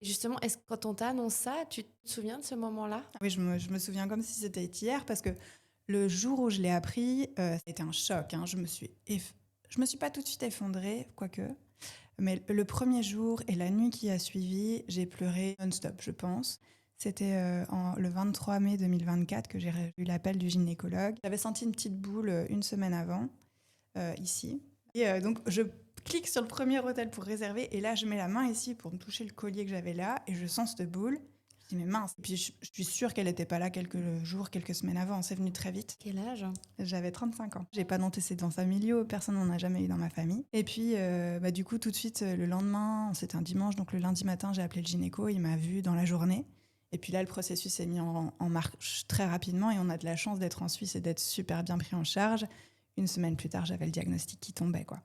Justement, est-ce que quand on t'annonce ça, tu te souviens de ce moment-là? Oui, je me souviens comme si c'était hier parce que le jour où je l'ai appris, ça a été un choc, hein. Je me suis pas tout de suite effondrée, quoique, mais le premier jour et la nuit qui a suivi, j'ai pleuré non-stop, je pense. C'était le 23 mai 2024 que j'ai eu l'appel du gynécologue. J'avais senti une petite boule une semaine avant, ici. Et donc, je clique sur le premier hôtel pour réserver. Et là, je mets la main ici pour me toucher le collier que j'avais là. Et je sens cette boule. Je dis, mais mince. Et puis, je suis sûre qu'elle n'était pas là quelques jours, quelques semaines avant. C'est venu très vite. Quel âge? J'avais 35 ans. J'ai pas d'antécédents familiaux. Personne n'en a jamais eu dans ma famille. Et puis, du coup, tout de suite, le lendemain, c'était un dimanche. Donc, le lundi matin, j'ai appelé le gynéco. Il m'a vu dans la journée. Et puis là, le processus s'est mis en marche très rapidement. Et on a de la chance d'être en Suisse et d'être super bien pris en charge. Une semaine plus tard, j'avais le diagnostic qui tombait, quoi.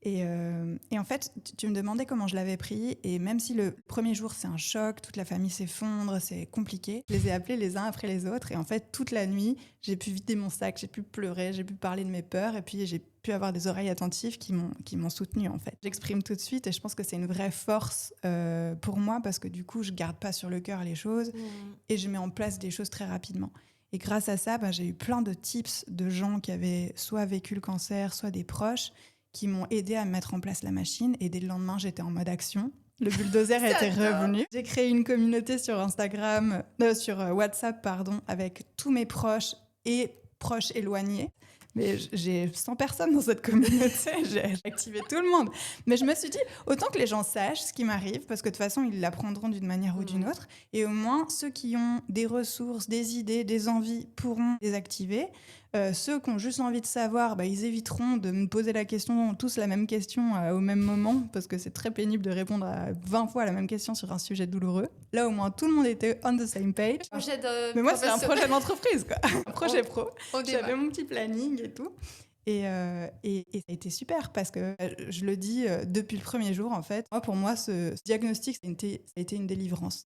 Et en fait, tu me demandais comment je l'avais pris. Et même si le premier jour, c'est un choc, toute la famille s'effondre, c'est compliqué, je les ai appelés les uns après les autres. Et en fait, toute la nuit, j'ai pu vider mon sac, j'ai pu pleurer, j'ai pu parler de mes peurs. Et puis, j'ai pu avoir des oreilles attentives qui m'ont soutenue, en fait. J'exprime tout de suite et je pense que c'est une vraie force pour moi parce que du coup, je garde pas sur le cœur les choses et je mets en place des choses très rapidement. Et grâce à ça, j'ai eu plein de tips de gens qui avaient soit vécu le cancer, soit des proches, qui m'ont aidé à mettre en place la machine. Et dès le lendemain, j'étais en mode action. Le bulldozer était revenu. J'ai créé une communauté sur Instagram, sur WhatsApp, pardon, avec tous mes proches et proches éloignés. Mais j'ai 100 personnes dans cette communauté, j'ai activé tout le monde. Mais je me suis dit, autant que les gens sachent ce qui m'arrive, parce que de toute façon, ils l'apprendront d'une manière ou d'une autre. Et au moins, ceux qui ont des ressources, des idées, des envies pourront les activer. Ceux qui ont juste envie de savoir, ils éviteront de me poser la question, tous la même question au même moment, parce que c'est très pénible de répondre à 20 fois la même question sur un sujet douloureux. Là, au moins, tout le monde était on the same page. Mais moi, c'est un projet d'entreprise, quoi. Un projet pro. J'avais mon petit planning et tout. Et ça a été super parce que je le dis depuis le premier jour, en fait. Pour moi, ce diagnostic, ça a été une délivrance.